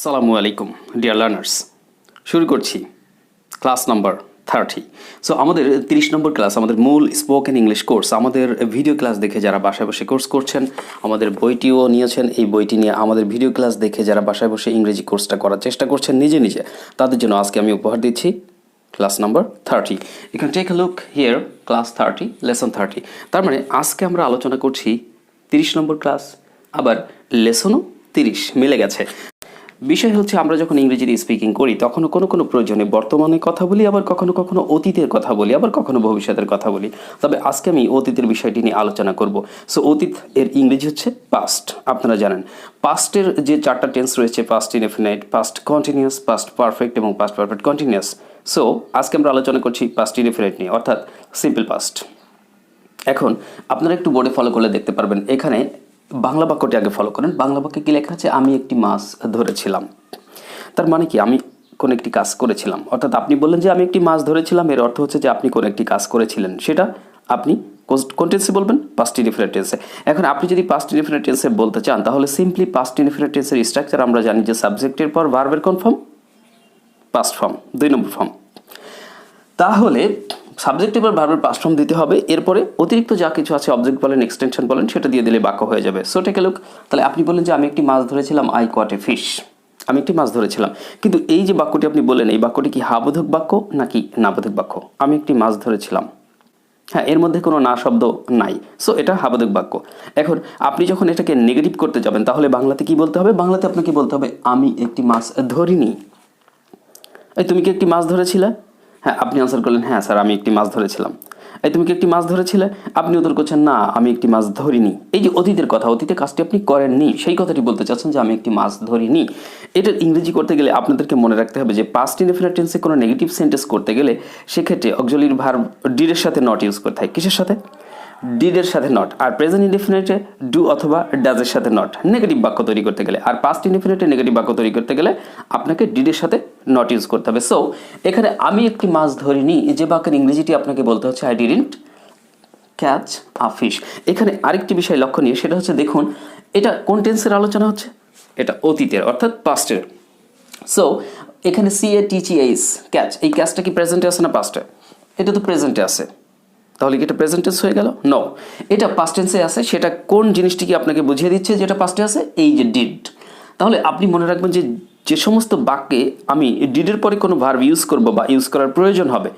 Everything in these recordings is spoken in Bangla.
সালামু আলাইকুম ডিয়ার লার্নার্স, শুরু করছি ক্লাস নাম্বার 30। সো আমাদের 30 নম্বর ক্লাস, আমাদের মূল স্পোকেন ইংলিশ কোর্স। আমাদের ভিডিও ক্লাস দেখে যারা বাসায় বসে কোর্স করছেন, আমাদের বইটিও নিয়েছেন, এই বইটি নিয়ে আমাদের ভিডিও ক্লাস দেখে যারা বাসায় বসে ইংরেজি কোর্সটা করার চেষ্টা করছেন নিজে নিজে, তাদের জন্য আজকে আমি উপহার দিচ্ছি class number 30। You can take a look here, class 30, lesson 30। তার মানে আজকে আমরা আলোচনা করছি 30 নম্বর ক্লাস, আবার লেসনও 30 মিলে গেছে। বিষয় হচ্ছে, আমরা যখন ইংরেজিতে স্পিকিং করি তখন কোনো প্রয়োজনে বর্তমানে কথা বলি, আবার কখনো কখনো অতীতের কথা বলি, আবার কখনো ভবিষ্যতের কথা বলি। তবে আজকে আমি অতীতের বিষয়টি নিয়ে আলোচনা করব। সো অতীত এর ইংরেজি হচ্ছে পাস্ট। আপনারা জানেন পাস্টের যে 4টা টেন্স রয়েছে, past indefinite, past continuous, past perfect এবং পাস্ট পারফেক্ট কন্টিনিউয়াস। সো আজকে আমরা আলোচনা করছি পাস্ট ইনডেফিনাইট নিয়ে, অর্থাৎ সিম্পল পাস্ট। এখন আপনারা একটু বোর্ডে ফলো করলে দেখতে পারবেন, এখানে বাংলা বাক্যটি আগে ফলো করেন। বাংলা বাক্যে কি লেখা আছে? আমি একটি মাছ ধরেছিলাম। তার মানে কি? আমি কোনো একটি কাজ করেছিলাম। অর্থাৎ আপনি বললেন যে আমি একটি মাছ ধরেছিলাম, এর অর্থ হচ্ছে যে আপনি কোনো একটি কাজ করেছিলেন। সেটা আপনি কোন টেন্সে বলবেন? পাস্ট ইনডেফিনিট টেন্সে। এখন আপনি যদি পাস্ট ইনডেফিনিট টেন্সে বলতে চান, তাহলে সিম্পলি পাস্ট ইনডেফিনিট টেন্সের স্ট্রাকচার আমরা জানি যে সাবজেক্টের পর ভার্বের কোন ফর্ম? পাস্ট ফর্ম, 2 নম্বর ফর্ম। তাহলে সাবজেক্টের পর ভার্বের পাস্ট ফর্ম দিতে হবে, এরপরে অতিরিক্ত যা কিছু আছে, অবজেক্ট বলেন, এক্সটেনশন বলেন, সেটা দিয়ে দিলে বাক্য হয়ে যাবে। So take a look. তাহলে আপনি বললেন যে আমি একটি মাছ ধরেছিলাম, আই কট এ ফিশ। আমি একটি মাছ ধরেছিলাম। কিন্তু এই যে বাক্যটি আপনি বললেন, এই বাক্যটি কি হাবোধক বাক্য নাকি নাবোধক বাক্য? আমি একটি মাছ ধরেছিলাম, হ্যাঁ, এর মধ্যে কোনো না শব্দ নাই। সো এটা হাবোধক বাক্য। এখন আপনি যখন এটাকে নেগেটিভ করতে যাবেন, তাহলে বাংলাতে কি বলতে হবে? বাংলাতে আপনাকে বলতে হবে আমি একটি মাছ ধরিনি। এই তুমি কি একটি মাছ ধরেছিলে? হ্যাঁ, আপনি আনসার করলেন হ্যাঁ স্যার আমি একটি মাছ ধরেছিলাম। এই তুমি কি একটি মাছ ধরেছিলে? আপনি উত্তর করছেন না আমি একটি মাছ ধরিনি। এই যে অতীতের কথা, অতীতে কাজটি আপনি করেননি, সেই কথাটি বলতে চাচ্ছেন যে আমি একটি মাছ ধরিনি। এটার ইংরেজি করতে গেলে আপনাদেরকে মনে রাখতে হবে যে পাস্ট ইনডেফিনিট টেন্সে কোনো নেগেটিভ সেন্টেন্স করতে গেলে সেক্ষেত্রে অক্সিলারি ভার্ব ডিড এর সাথে নট ইউজ করতে হয়। কিসের সাথে? ডিড এর সাথে নট। আর প্রেজেন্ট ইনডেফিনিটে ডু অথবা ডাজের সাথে নট, নেগেটিভ বাক্য তৈরি করতে গেলে। আর পাস্ট ইনডেফিনিটে নেগেটিভ বাক্য তৈরি করতে গেলে আপনাকে ডিড এর সাথে নট ইউজ করতে হবে। সো এখানে আমি একটি মাছ ধরিনি, যে বাক্যের ইংরেজিটি আপনাকে বলতে হচ্ছে I didn't catch a fish. এখানে আরেকটি বিষয় লক্ষণীয়, সেটা হচ্ছে দেখুন এটা কোন টেন্সের আলোচনা হচ্ছে? এটা অতীতের, অর্থাৎ পাস্টের। সো এখানে CATCH ক্যাচ, এই ক্যাচটা কি প্রেজেন্টে আছে না পাস্টে? এটা তো প্রেজেন্টে আছে, তাহলে কি এটা প্রেজেন্ট টেন্স হয়ে গেল? নো, এটা পাস্ট টেন্সে আছে। সেটা কোন জিনিসটিকে আপনাকে বুঝিয়ে দিচ্ছে যেটা পাস্টে আছে? এই যে ডিড। তাহলে আপনি মনে রাখবেন যে যে সমস্ত বাক্যে আমি ডিডের পরে কোনো ভার্ব ইউজ করব বা ইউজ করার প্রয়োজন হবে,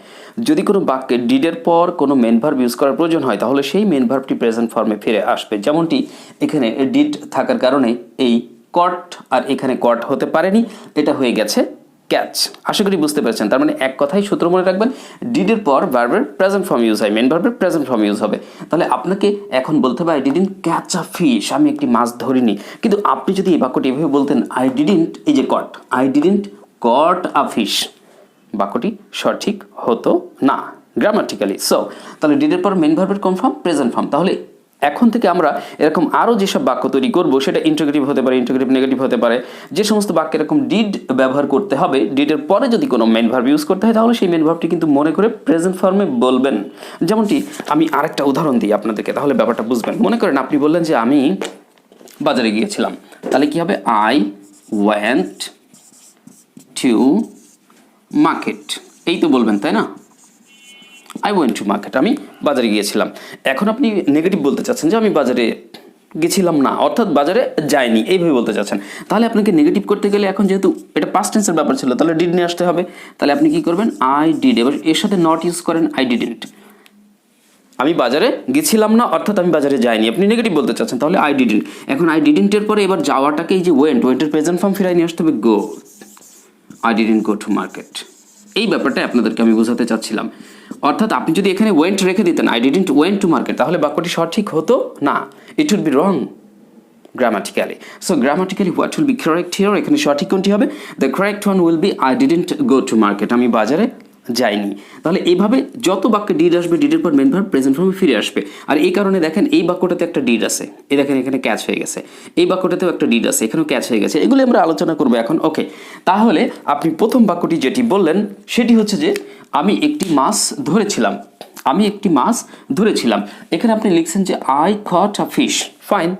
যদি কোনো বাক্যে ডিডের পর কোনো মেন ভার্ব ইউজ করার প্রয়োজন হয়, তাহলে সেই মেন ভার্বটি প্রেজেন্ট ফর্মে ফিরে আসবে। যেমনটি এখানে ডিড থাকার কারণে এই কট, আর এখানে কট হতে পারেনি, এটা হয়ে গেছে ক্যাচ। আশা করি বুঝতে পেরেছেন। তার মানে এক কথাই সূত্র মনে রাখবেন, ডিডের পর ভার্বের প্রেজেন্ট ফর্ম ইউজ হয়, মেন ভার্বের প্রেজেন্ট ফর্ম ইউজ হবে। তাহলে আপনাকে এখন বলতে হবে I didn't catch a fish, আমি একটি মাছ ধরিনি। কিন্তু আপনি যদি এই বাক্যটি এভাবে বলতেন আই ডিডন্ট, এই যে caught, I didn't caught a fish, বাক্যটি সঠিক হতো না গ্রামাটিক্যালি। সো তাহলে ডিডের পর মেন ভার্বের কোন ফর্ম? Present form. তাহলে এখন থেকে আমরা এরকম আরও যেসব বাক্য তৈরি করবো, সেটা ইন্টিগ্রেটিভ হতে পারে, ইন্টিগ্রেটিভ নেগেটিভ হতে পারে। যে সমস্ত বাক্যে এরকম ডিড ব্যবহার করতে হবে, ডিডের পরে যদি কোনো মেন ভার্ব ইউজ করতে হয়, তাহলে সেই মেন ভার্বটি কিন্তু মনে করে প্রেজেন্ট ফর্মে বলবেন। যেমনটি আমি আরেকটা উদাহরণ দিই আপনাদেরকে, তাহলে ব্যাপারটা বুঝবেন। মনে করেন আপনি বললেন যে আমি বাজারে গিয়েছিলাম, তাহলে কি হবে? আই ওয়েন্ট টু মার্কেট, এই তো বলবেন, তাই না? আই ওয়েন্ট টু মার্কেট, আমি বাজারে গিয়েছিলাম। এখন আপনি নেগেটিভ বলতে চাচ্ছেন যে আমি বাজারে গেছিলাম না, অর্থাৎ বাজারে যায়নি, এইভাবে বলতে চাচ্ছেন। তাহলে আপনাকে নেগেটিভ করতে গেলে, এখন যেহেতু এটা পাস্ট টেন্সের ব্যাপার ছিল, তাহলে ডিড নিয়ে আসতে হবে। তাহলে আপনি কি করবেন? আই ডিড, এবার এর সাথে নট ইউজ করেন আই ডিডন্ট। আমি বাজারে গেছিলাম না, অর্থাৎ আমি বাজারে যাইনি, আপনি নেগেটিভ বলতে চাচ্ছেন, তাহলে আই ডিডন্ট। এখন আই ডিডন্টের পরে এবার যাওয়াটাকে এই যে ওয়েন্টের প্রেজেন্ট ফর্ম ফিরাই নিয়ে আসতে হবে, go. I didn't go to market. এই ব্যাপারটা আপনাদেরকে আমি বোঝাতে চাচ্ছিলাম। অর্থাৎ আপনি যদি এখানে ওয়েন্ট রেখে দিতেন, I didn't went to market, তাহলে বাক্যটি সঠিক হতো না, it will be wrong grammatically. So grammatically what will be correct here? এখানে সঠিক কোনটি হবে? The correct one will be I didn't go to market, আমি বাজারে যাইনি। তাহলে এইভাবে যত বাক্যে ডিড আসবে, ডিডের পর মেন ভার্ব প্রেজেন্ট ফর্মে ফিরে আসবে। আর এই কারণে দেখেন এই বাক্যটাতে একটা ডিড আছে, এই দেখেন এখানে ক্যাচ হয়ে গেছে, এই বাক্যটাতেও একটা ডিড আছে, এখানেও ক্যাচ হয়ে গেছে। এগুলো আমরা আলোচনা করবো এখন। ওকে, তাহলে আপনি প্রথম বাক্যটি যেটি বললেন সেটি হচ্ছে যে আমি একটি মাছ ধরেছিলাম, আমি একটি মাছ ধরেছিলাম। এখানে আপনি লিখছেন যে I caught a fish, fine.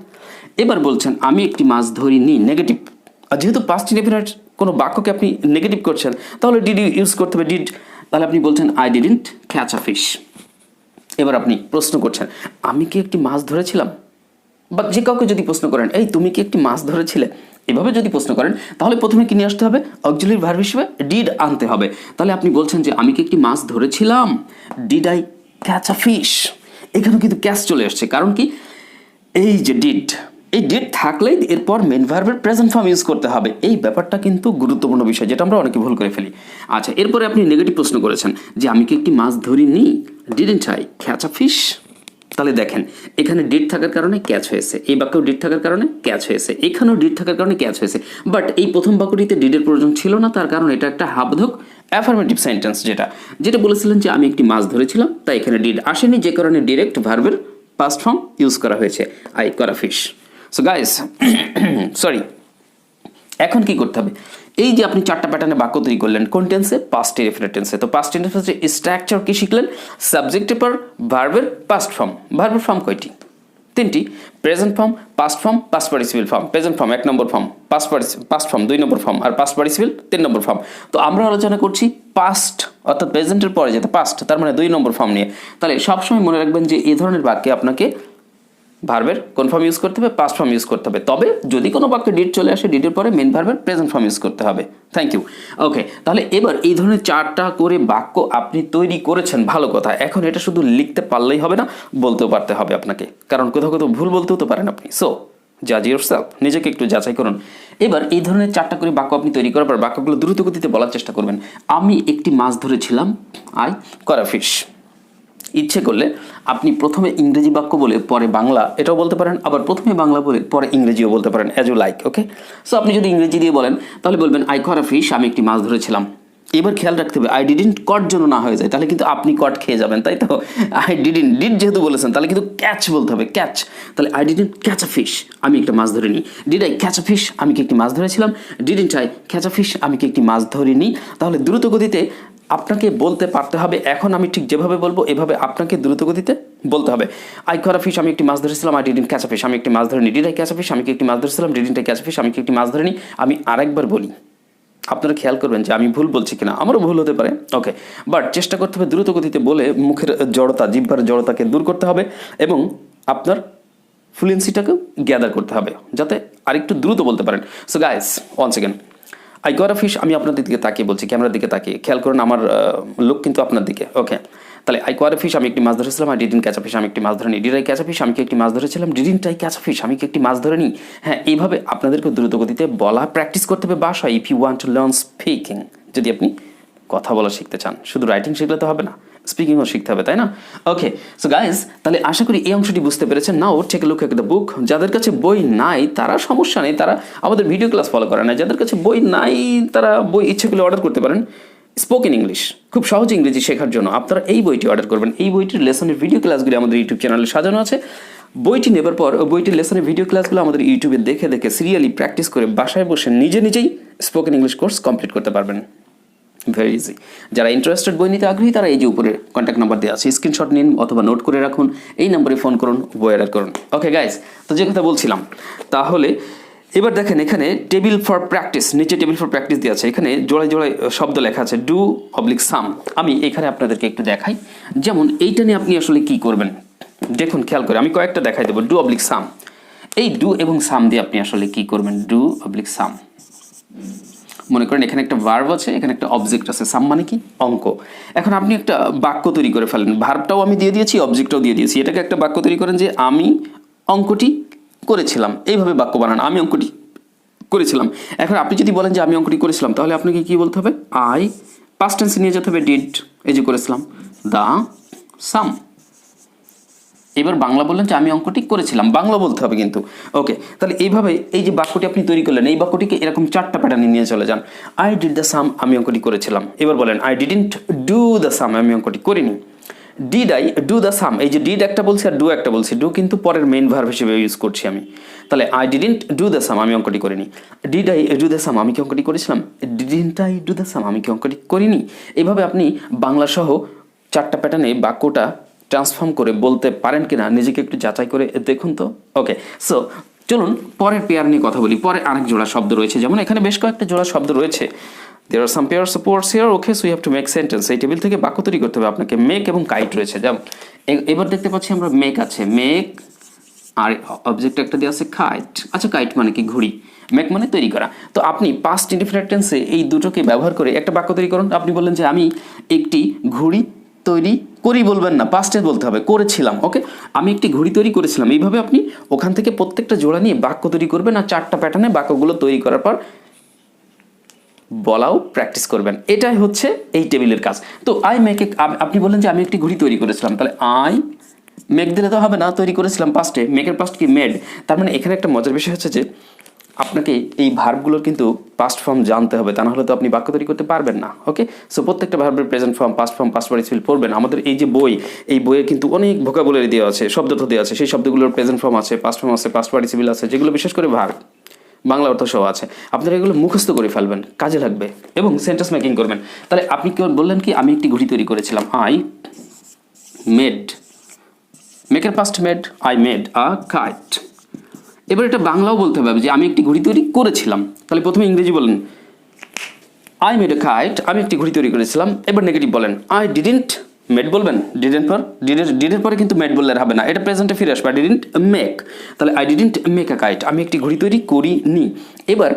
এবার বলছেন আমি একটি মাছ ধরিনি, নেগেটিভ। আর যেহেতু পাস্ট ইনডেফিনিট কোনো বাক্যকে আপনি নেগেটিভ করছেন, তাহলে ডিড ইউজ করতে হবে ডিড। তাহলে আপনি বলছেন I didn't catch a fish. এবার আপনি প্রশ্ন করছেন আমি কি একটি মাছ ধরেছিলাম, বা যে কাউকে যদি প্রশ্ন করেন এই তুমি কি একটি মাছ ধরেছিলে, এভাবে যদি প্রশ্ন করেন তাহলে প্রথমে কি নিয়ে আসতে হবে, অক্সিলারি ভার্ব হিসেবে ডিড আনতে হবে। তাহলে আপনি বলছেন যে আমি কি একটি মাছ ধরেছিলাম, did I catch a fish. এখানে কিন্তু ক্যাচ চলে আসছে, কারণ কি এই যে ডিড, এই ডিড থাকলেই এরপর মেন ভার্বের প্রেজেন্ট ফর্ম ইউজ করতে হবে। এই ব্যাপারটা কিন্তু গুরুত্বপূর্ণ বিষয়, যেটা আমরা অনেকে ভুল করে ফেলি। আচ্ছা, এরপরে আপনি নেগেটিভ প্রশ্ন করেছেন যে আমি কি একটি মাছ ধরিনি, didn't I catch a fish. তাহলে দেখেন এখানে ডিড থাকার কারণে ক্যাচ হয়েছে, এই বাক্যেও ডিড থাকার কারণে ক্যাচ হয়েছে, এখানেও ডিড থাকার কারণে ক্যাচ হয়েছে। বাট এই প্রথম বাক্যটিতে ডিডের প্রয়োজন ছিল না, তার কারণ এটা একটা হাবধক অ্যাফার্মেটিভ সেন্টেন্স, যেটা বলেছিলেন যে আমি একটি মাছ ধরেছিলাম, তাই এখানে ডিড আসেনি, যে কারণে ডিরেক্ট ভার্বের পাস্ট ফর্ম ইউজ করা হয়েছে, I caught a fish. So guys sorry, এখন কি করতে হবে, এই যে আপনি চারটা প্যাটার্নে বাক্য তৈরি করলেন কোন টেন্সে, পাস্ট ইনডেফিনিট টেন্সে। তো পাস্ট ইনডেফিনিট স্ট্রাকচার কি শিখলেন, সাবজেক্টের পর ভার্বের পাস্ট ফর্ম। ভার্বের ফর্ম কয়টি, তিনটি, present form, past form, past participle form. Present form 1 নম্বর ফর্ম, পাস্ট ফর্ম 2 নম্বর ফর্ম, আর পাস্ট পার্টিসিপল 3 নম্বর ফর্ম। তো আমরা আলোচনা করছি পাস্ট অর্থাৎ প্রেজেন্টের পরে যেটা পাস্ট, তার মানে 2 নম্বর ফর্ম নিয়ে। তাহলে সবসময় মনে রাখবেন যে এই ধরনের বাক্যে আপনাকে ভার্বের কোন ফর্ম ইউজ করতে হবে, পাস্ট ফর্ম ইউজ করতে হবে। তবে যদি কোনো বাক্যে ডিড চলে আসে, ডিডের পরে মেন ভার্বের প্রেজেন্ট ফর্ম ইউজ করতে হবে। Thank you. ওকে, তাহলে এবার এই ধরনের 4টা করে বাক্য আপনি তৈরি করেছেন, ভালো কথা। এখন এটা শুধু লিখতে পারলেই হবে না, বলতেও পারতে হবে আপনাকে, কারণ কোথাও কোথাও ভুল বলতেও তো পারেন আপনি। সো জাজ ইয়োরসেলফ, নিজেকে একটু যাচাই করুন। এবার এই ধরনের 4টা করে বাক্য আপনি তৈরি করার পর বাক্যগুলো দ্রুত গতিতে বলার চেষ্টা করবেন। আমি একটি মাছ ধরেছিলাম, আই কট আ ফিশ। ইচ্ছে করলে আপনি প্রথমে ইংরেজি বাক্য বলে পরে বাংলা এটাও বলতে পারেন, আবার প্রথমে বাংলা বলে পরে ইংরেজিও বলতে পারেন, as you like. Okay, so আপনি যদি ইংরেজি দিয়ে বলেন তাহলে বলবেন আই কট আ ফিশ, আমি একটি মাছ ধরেছিলাম। এবার খেয়াল রাখতে হবে আই ডিডন্ট কট যেন না হয়ে যায়, তাহলে কিন্তু আপনি কট খেয়ে যাবেন, তাই তো। আই ডিডন্ট, ডিড যেহেতু বলেছেন তাহলে কিন্তু ক্যাচ বলতে হবে, ক্যাচ। তাহলে I didn't catch a fish, আমি একটা মাছ ধরিনি। Did I catch a fish, আমি কি একটি মাছ ধরেছিলাম। Didn't I catch a fish, আমি কি একটি মাছ ধরিনি। তাহলে দ্রুত গতিতে আপনাকে বলতে পারতে হবে। এখন আমি ঠিক যেভাবে বলবো এভাবে আপনাকে দ্রুত গতিতে বলতে হবে। আই কট আ ফিশ, আমি একটি মাছ ধরেছিলাম। I didn't catch a fish, আমি একটি মাছ ধরিনি। Did I catch a fish, আমি কি একটি মাছ ধরেছিলাম। Didn't I catch a fish, আমি কি একটি মাছ ধরিনি। আমি আরেকবার বলি, আপনারা খেয়াল করবেন যে আমি ভুল বলছি কিনা, আমারও ভুল হতে পারে। ওকে, বাট চেষ্টা করতে হবে দ্রুত গতিতে বলে মুখের জড়তা, জিহ্বার জড়তাকে দূর করতে হবে এবং আপনার ফ্লুয়েন্সিটাকেও গ্যাদার করতে হবে যাতে আরেকটু দ্রুত বলতে পারেন। So guys, once again, I got a fish, আমি আপনাদের দিকে তাকিয়ে বলছি, ক্যামেরার দিকে তাকিয়ে, খেয়াল করুন আমার লুক কিন্তু আপনার দিকে। ওকে, তাহলে আই গট আ ফিশ, আমি একটি মাছ ধরেছিলাম। I didn't catch a fish, আমি একটি মাছ ধরিনি। Did I catch a fish, আমি কি একটি মাছ ধরেছিলাম। Didn't I catch a fish, আমি কি একটি মাছ ধরিনি। হ্যাঁ, এইভাবে আপনাদেরকে দ্রুত গতিতে বলা প্র্যাকটিস করতে হবে বাসায়, if you want to learn speaking. যদি আপনি কথা বলা শিখতে চান, শুধু রাইটিং শিখলে তো হবে না, স্পিকিংও শিখতে হবে, তাই না? ওকে, সো গাইজ, তাহলে আশা করি এই অংশটি বুঝতে পেরেছেন। Now take a look at the book. যাদের কাছে বই নাই তারা সমস্যা নেই, তারা আমাদের ভিডিও ক্লাস ফলো করে না। যাদের কাছে বই নাই তারা বই ইচ্ছে করলে অর্ডার করতে পারেন। স্পোকেন ইংলিশ, খুব সহজ ইংরেজি শেখার জন্য আপনারা এই বইটি অর্ডার করবেন। এই বইটির লেসনের ভিডিও ক্লাসগুলি আমাদের ইউটিউব চ্যানেলে সাজানো আছে। বইটি নেবার পর বইটির লেসনের ভিডিও ক্লাসগুলো আমাদের ইউটিউবে দেখে দেখে সিরিয়ালি প্র্যাকটিস করে বাসায় বসে নিজেই স্পোকেন ইংলিশ কোর্স কমপ্লিট করতে পারবেন। Very easy. যারা ইন্টারেস্টেড বই নিতে আগ্রহী তারা এই যে উপরে কন্ট্যাক্ট নাম্বার দেওয়া আছে, স্ক্রিনশট নিন অথবা নোট করে রাখুন, এই নম্বরে ফোন করুন, বই অর্ডার করুন। ওকে গাইস, তো যে কথা বলছিলাম, তাহলে এবার দেখেন এখানে টেবিল ফর প্র্যাকটিস, নিচে টেবিল ফর প্র্যাকটিস দেওয়া আছে, এখানে জোড়ায় জোড়ায় শব্দ লেখা আছে, ডু অবলিক সাম। আমি এখানে আপনাদেরকে একটু দেখাই, যেমন এইটা নিয়ে আপনি আসলে কি করবেন দেখুন, খেয়াল করে আমি কয়েকটা দেখাই দেবো। ডু অবলিক সাম, এই ডু এবং সাম দিয়ে আপনি আসলে কি করবেন, ডু অবলিক সাম। মনে করেন এখানে একটা ভার্ব আছে, এখানে একটা অবজেক্ট আছে, সাম মানে কি, অঙ্ক। এখন আপনি একটা বাক্য তৈরি করে ফেলেন, ভার্বটাও আমি দিয়ে দিয়েছি, অবজেক্টটাও দিয়ে দিয়েছি, এটাকে একটা বাক্য তৈরি করেন যে আমি অঙ্কটি করেছিলাম। এইভাবে বাক্য বানান, আমি অঙ্কটি করেছিলাম। এখন আপনি যদি বলেন যে আমি অঙ্কটি করেছিলাম, তাহলে আপনাকে কি বলতে হবে, আই, পাস্ট টেন্সে নিয়ে যেতে হবে ডিড, এই যে করেছিলাম, দা সাম। এবার বাংলা বললেন যে আমি অঙ্কটি করেছিলাম, বাংলা বলতে হবে কিন্তু। ওকে, তাহলে এইভাবে এই যে বাক্যটি আপনি তৈরি করলেন, এই বাক্যটিকে এরকম 4টা প্যাটার্নে নিয়ে চলে যান। আই ডিড দ্য সাম, আমি অঙ্কটি করেছিলাম। এবার বলেন আই ডিডন্ট ডু দ্য সাম, আমি অঙ্কটি করিনি। ডিড আই ডু দ্য সাম, এই যে ডিড একটা বলছি আর ডু একটা বলছি, ডু কিন্তু পরের মেইন ভার্ব হিসেবে ইউজ করছি আমি। তাহলে আই ডিডন্ট ডু দ্য সাম, আমি অঙ্কটি করিনি। ডিড আই ডু দ্য সাম, আমি কি অঙ্কটি করেছিলাম। ডিডন্ট আই ডু দ্য সাম, আমি কি অঙ্কটি করিনি। এইভাবে আপনি বাংলা সহ 4টা প্যাটার্নে বাক্যটা ট্রান্সফর্ম করে বলতে পারেন কিনা নিজেকে একটু যাচাই করে দেখুন তো। ওকে, সো চলুন পরের পেয়ার নিয়ে কথা বলি। পরে আরেক জোড়া শব্দ রয়েছে, যেমন এখানে বেশ কয়েকটা জোড়া শব্দ রয়েছে। There are some pairs of words here, okay, so you have to make sentence. এই টেবিল থেকে বাক্য তৈরি করতে হবে আপনাকে। মেক এবং কাইট রয়েছে, যেমন এবার দেখতে পাচ্ছি আমরা মেক আছে, মেক, আর অবজেক্ট একটা দিয়ে আছে কাইট। আচ্ছা, কাইট মানে কি? ঘুড়ি। মেক মানে তৈরি করা। তো আপনি পাস্ট ইনডিফিনিট টেন্সে এই দুটোকে ব্যবহার করে একটা বাক্য তৈরি করুন। আপনি বললেন যে আমি একটি ঘুড়ি তৈরি করি, বলবেন না, পাস্টে বলতে হবে, করেছিলাম। ওকে, আমি একটি ঘড়ি তৈরি করেছিলাম। এইভাবে আপনি ওখান থেকে প্রত্যেকটা জোড়া নিয়ে বাক্য তৈরি করবেন, আর 4টা প্যাটার্নে বাক্যগুলো তৈরি করার পর বলাও প্র্যাকটিস করবেন। এটাই হচ্ছে এই টেবিলের কাজ। তো আই মেক, আপনি বললেন যে আমি একটি ঘড়ি তৈরি করেছিলাম, তাহলে আই মেক দিলে তো হবে না, তৈরি করেছিলাম পাস্টে, মেকের পাস্ট কি? মেড। তার মানে এখানে একটা মজার বিষয় হচ্ছে যে আপনাকে এই ভার্বগুলোর কিন্তু পাস্ট ফর্ম জানতে হবে, তা না হলে তো আপনি বাক্য তৈরি করতে পারবেন না। ওকে, সো প্রত্যেকটা ভার্বের present form, past form, past participle পড়বেন। আমাদের এই যে বই, এই বইয়ে কিন্তু অনেক ভোকাবুলারি দেওয়া আছে, শব্দ দেওয়া আছে, সেই শব্দগুলোর প্রেজেন্ট ফর্ম আছে, পাস্ট ফর্ম আছে, পাস্ট পার্টিসিপল আছে, যেগুলো বিশেষ করে ভার্ব, বাংলা অর্থ সহ আছে। আপনারা এগুলো মুখস্থ করে ফেলবেন, কাজে লাগবে, এবং সেন্টেন্স মেকিং করবেন। তাহলে আপনি কেউ বললেন কি আমি একটি ঘড়ি তৈরি করেছিলাম, আই মেড, মেকের past made, I made a kite. এবার এটা বাংলাও বলতে হবে যে আমি একটি ঘড়ি তৈরি করেছিলাম। তাহলে প্রথমে ইংরেজি বলেন আই মেড এ কাইট, আমি একটি ঘড়ি তৈরি করেছিলাম। এবার নেগেটিভ বলেন আই ডিডেন্ট মেড, বলবেন ডিডেন্ট পর, ডিডের পরে কিন্তু মেড বললে হবে না, এটা প্রেজেন্টে ফিরে আসবে, ডিডেন্ট মেক। তাহলে I didn't make a kite, আমি একটি ঘড়ি তৈরি করিনি। এবার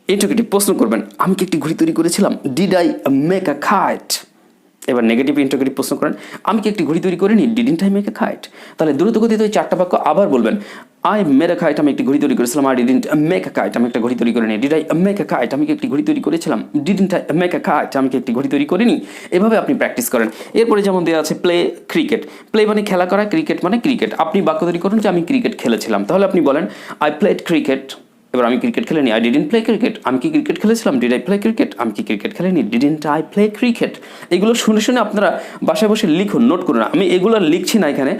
ইন্টারোগেটিভ প্রশ্ন করবেন আমি কি একটি ঘড়ি তৈরি করেছিলাম, did I make a kite. এবার নেগেটিভ ইন্টারোগেটিভ প্রশ্ন করেন আমি কি একটি ঘড়ি তৈরি করিনি, didn't I make a kite. তাহলে দ্রুতগতিতে ওই 4টা বাক্য আবার বলবেন আই মেড আ কাইট, আমি একটি ঘড়ি তৈরি করেছিলাম, I didn't make a kite, আমি একটা ঘড়ি তৈরি করিনি, did I make a kite, আমি কি একটি ঘড়ি তৈরি করেছিলাম, didn't I make a kite, আমি কি একটি ঘড়ি তৈরি করিনি। এভাবে আপনি প্র্যাকটিস করেন। এরপরে যেমন দেওয়া আছে প্লে ক্রিকেট, প্লে মানে খেলা করা, ক্রিকেট মানে ক্রিকেট। আপনি বাক্য তৈরি করুন যে আমি ক্রিকেট খেলেছিলাম, তাহলে আপনি বলেন আই প্লেড ক্রিকেট। এবার আমি ক্রিকেট খেলিনি, আই ডিডেন্ট প্লে ক্রিকেট, আমি কি ক্রিকেট খেলেছিলাম, ডিড আই প্লে ক্রিকেট, আমি কি ক্রিকেট খেলিনি, ডিডেন্ট আই প্লে ক্রিকেট। এগুলো শুনে শুনে আপনারা বাসায় বসে লিখুন, নোট করুন। আমি এগুলো লিখছি না এখানে,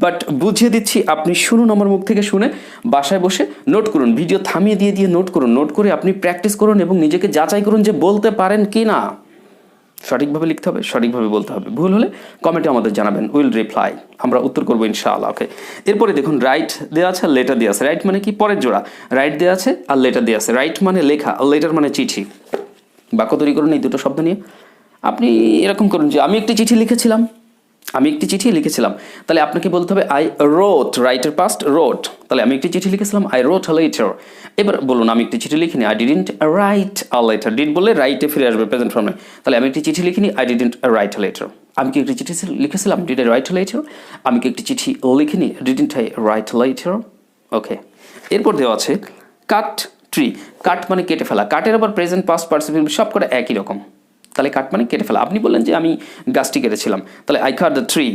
বাট বুঝিয়ে দিচ্ছি, আপনি শুনুন আমার মুখ থেকে শুনে, বাসায় বসে নোট করুন, ভিডিও থামিয়ে দিয়ে নোট করুন, নোট করে আপনি প্র্যাকটিস করুন এবং নিজেকে যাচাই করুন যে বলতে পারেন কি না। সঠিকভাবে লিখতে হবে, সঠিকভাবে বলতে হবে। ভুল হলে কমেন্টে আমাদের জানাবেন, উইল রিপ্লাই, আমরা উত্তর করবো ইনশাআল্লাহ। ওকে, এরপরে দেখুন রাইট দেওয়া আছে, লেটার দেওয়া আছে। রাইট মানে কি? পরের জোড়া। রাইট দেওয়া আছে আর লেটার দেওয়া আছে। রাইট মানে লেখা, আর লেটার মানে চিঠি। বাক্য তৈরি করুন এই দুটো শব্দ নিয়ে। আপনি এরকম করুন যে আমি একটি চিঠি লিখেছিলাম, আমি একটি চিঠি লিখেছিলাম। তাহলে আপনাকে বলতে হবে আই রোট, রাইটের পাস্ট রোট। তাহলে আমি একটি চিঠি লিখেছিলাম, আই রোট আ লেটার। এবার বলুন আমি একটি চিঠি লিখিনি, I didn't write a letter. Did বললে রাইটে ফিরে আসবে প্রেজেন্ট ফর্মে। তাহলে আমি একটি চিঠি লিখিনি, I didn't write a letter. আমি কি একটি চিঠি লিখেছিলাম, did I write a letter. আমি কি একটি চিঠি লিখিনি, didn't I write a letter. Okay, এরপর দেওয়া আছে কাট ট্রি। কাট মানে কেটে ফেলা। কাটের আবার প্রেজেন্ট পাস্ট পার্টিসিপল সব করে একই রকম। তাহলে কাট মানে কেটে ফেলা। আপনি বললেন যে আমি গাছটি কেটেছিলাম, তাহলে আই কাট দ্য ট্রি।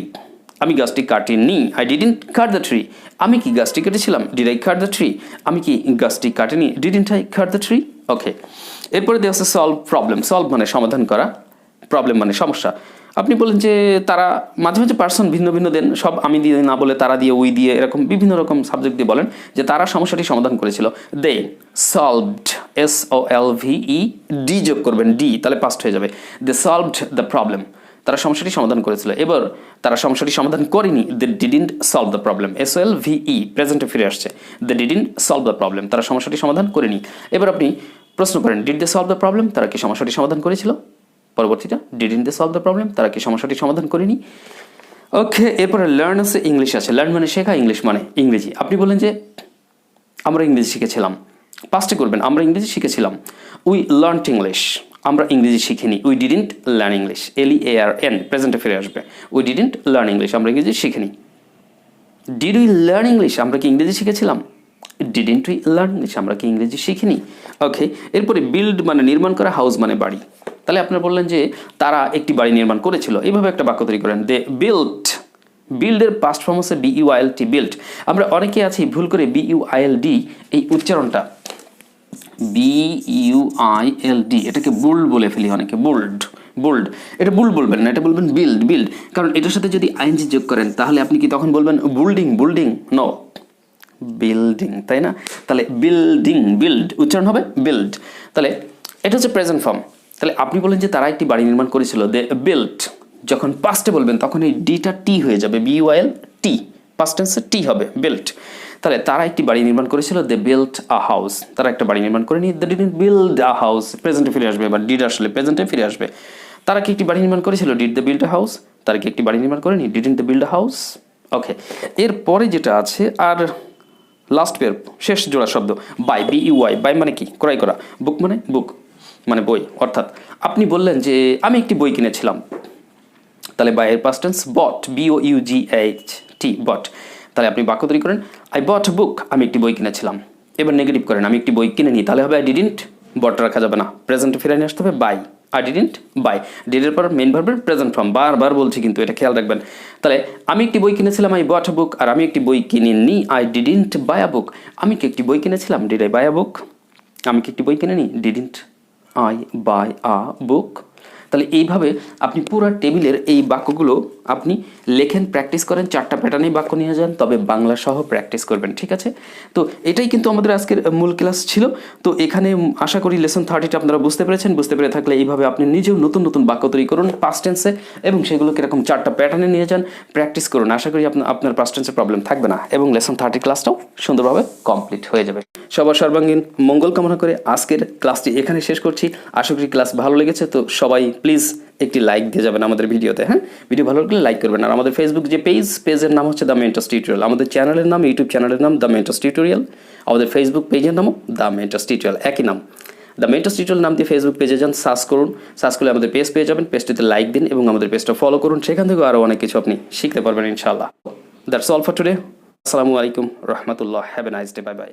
আমি গাছটি কাটিনি, I didn't cut the tree. আমি কি গাছটি কেটেছিলাম, did I cut the tree. আমি কি গাছটি কাটিনি, didn't I cut the tree. Okay, এরপরে দেওয়া আছে সলভ প্রবলেম। সলভ মানে সমাধান করা, প্রবলেম মানে সমস্যা। আপনি বলেন যে তারা, মাঝে মাঝে পার্সন ভিন্ন ভিন্ন দেন, সব আমি দিয়ে না বলে তারা দিয়ে, উই দিয়ে, এরকম বিভিন্ন রকম সাবজেক্ট দিয়ে বলেন যে তারা সমস্যাটি সমাধান করেছিল। দে সলভড, SOLVED যোগ করবেন, ডি, তাহলে পাস্ট হয়ে যাবে। দে সলভড দ্য প্রবলেম, তারা সমস্যাটি সমাধান করেছিল। এবার তারা সমস্যাটি সমাধান করেনি, they didn't solve the problem, SOLVE প্রেজেন্টে ফিরে আসছে। They didn't solve the problem, তারা সমস্যাটি সমাধান করেনি। এবার আপনি প্রশ্ন করেন did they solve the problem, তারা কি সমস্যাটি সমাধান করেছিল। পরবর্তীটা didn't they solve the problem, তারা কি সমস্যাটি সমাধান করেনি। ওকে, এরপরে লার্ন আছে, ইংলিশ আছে। লার্ন মানে শেখা, ইংলিশ মানে ইংরেজি। আপনি বলেন যে আমরা ইংরেজি শিখেছিলাম, পাস্টে করবেন আমরা ইংরেজি শিখেছিলাম। উই লার্নড ইংলিশ, আমরা ইংরেজি শিখিনি। We didn't learn English, LEARN প্রেজেন্টে ফিরে আসবে। উই ডিডেন্ট লার্ন ইংলিশ, আমরা ইংরেজি শিখিনি। ডিড উই লার্ন ইংলিশ, আমরা কি ইংরেজি শিখেছিলাম। ডিডেন্ট উই লার্ন ইংলিশ, আমরা কি ইংরেজি শিখিনি। ওকে, এরপরে বিল্ড মানে নির্মাণ করা, হাউস মানে বাড়ি। তাহলে আপনি বললেন যে তারা একটি বাড়ি নির্মাণ করেছিল, এইভাবে একটা বাক্য তৈরি করেন। দে বিল্ট, বিল্ডের পাস্ট ফর্ম হচ্ছে BUILT, বিল্ট। আমরা অনেকে আছি ভুল করে BUILD এই উচ্চারণটা, BUILD এটাকে বুল্ড বলে ফেলি অনেকে, বুল্ড, বুল্ড। এটা বুল্ড বলবেন না, এটা বলবেন বিল্ড, বিল্ড। কারণ এটার সাথে যদি ING যোগ করেন তাহলে আপনি কি তখন বলবেন বুল্ডিং, বুল্ডিং, নো, বিল্ডিং, তাই না। তাহলে বিল্ডিং, বিল্ড উচ্চারণ হবে বিল্ড। তাহলে এটা হচ্ছে প্রেজেন্ট ফর্ম। তাহলে আপনি বলেন যে তারা একটি বাড়ি নির্মাণ করেছিল, দে বিল্ট। যখন পাস্টে বলবেন তখন এই ডিটা টি হয়ে যাবে, BUILT, পাস্ট টেন্সে টি হবে, বিল্ট। তাহলে তারা একটি বাড়ি নির্মাণ করেছিল, দে বিল্ট আ হাউস। তারা একটা বাড়ি নির্মাণ করেনি, they didn't build a house. প্রেজেন্টে ফিরে আসবে, বা ডিড আসলে প্রেজেন্টে ফিরে আসবে। তারা কি একটি বাড়ি নির্মাণ করেছিল, did they build a house. তারা কি একটি বাড়ি নির্মাণ করেনি, didn't they build a house. Okay, এরপরে যেটা আছে, আর লাস্ট পেয়ার, শেষ জোড়া শব্দ, বাই, BUY। বাই মানে কি, ক্রয় করা। বুক মানে বই। অর্থাৎ আপনি বললেন যে আমি একটি বই কিনেছিলাম, তাহলে বাই এর পাস্ট টেন্স বট, BOUGHT, বট। তাহলে আপনি বাক্য তৈরি করেন, আই বট বুক, আমি একটি বই কিনেছিলাম। এবার নেগেটিভ করেন, আমি একটি বই কিনে নিই, তাহলে হবে আই ডিডন্ট, বট রাখা যাবে না, প্রেজেন্টে ফিরে নিয়ে আসতে হবে বাই, আই ডিডন্ট বাই। ডিডের পর মেইন ভার্বের প্রেজেন্ট ফর্ম, বারবার বলছি কিন্তু এটা খেয়াল রাখবেন। তাহলে আমি একটি বই কিনেছিলাম, আই বট বুক, আর আমি একটি বই কিনিনি, আই ডিডন্ট বাই আ বুক। আমি কি একটি বই কিনেছিলাম, ডিড আই বাই আ বুক। আমি কি একটি বই কিনে নিই, ডিডন্ট আই বাই আ বুক। তাহলে এইভাবে আপনি পুরো টেবিলের এই বাক্যগুলো আপনি লেখেন, প্র্যাকটিস করেন, 4টা প্যাটার্নেই বাক্য নিয়ে যান, তবে বাংলা সহ প্র্যাকটিস করবেন, ঠিক আছে? তো এটাই কিন্তু আমাদের আজকের মূল ক্লাস ছিল। তো এখানে আশা করি লেসন 30টা আপনারা বুঝতে পেরেছেন। বুঝতে পেরে থাকলে এইভাবে আপনি নিজেও নতুন নতুন বাক্য তৈরি করুন পাস্ট টেন্সে, এবং সেগুলোকে এরকম 4টা প্যাটার্নে নিয়ে যান, প্র্যাকটিস করুন। আশা করি আপনার পাস্ট টেন্সের প্রবলেম থাকবে না, এবং লেসন 30 ক্লাসটাও সুন্দরভাবে কমপ্লিট হয়ে যাবে। সবার সর্বাঙ্গীন মঙ্গল কামনা করে আজকের ক্লাসটি এখানে শেষ করছি। আশা করি ক্লাস ভালো লেগেছে। তো সবাই প্লিজ একটি লাইক দিয়ে যাবেন আমাদের ভিডিওতে, হ্যাঁ? ভিডিও ভালো লাগলে লাইক করবেন। আর আমাদের ফেসবুক যে পেজের নাম হচ্ছে দ্য মেন্টরস টিউটোরিয়াল। আমাদের চ্যানেলের নাম, ইউটিউব চ্যানেলের নাম দ্য মেন্টরস টিউটোরিয়াল। আমাদের ফেসবুক পেজের নামও দ্য মেন্টরস টিউটোরিয়াল, একই নাম। দ্য মেন্টরস টিউটোরিয়াল নাম দিয়ে ফেসবুক পেজে যান, সার্চ করুন। সার্চ করলে আমাদের পেজ পেয়ে যাবেন। পেজটিতে লাইক দিন এবং আমাদের পেজটা ফলো করুন। সেখান থেকে আরও অনেক কিছু আপনি শিখতে পারবেন ইনশাআল্লাহ। That's all for today. আসসালামু আলাইকুম রহমতুল্লাহ। Have a nice day. Bye by.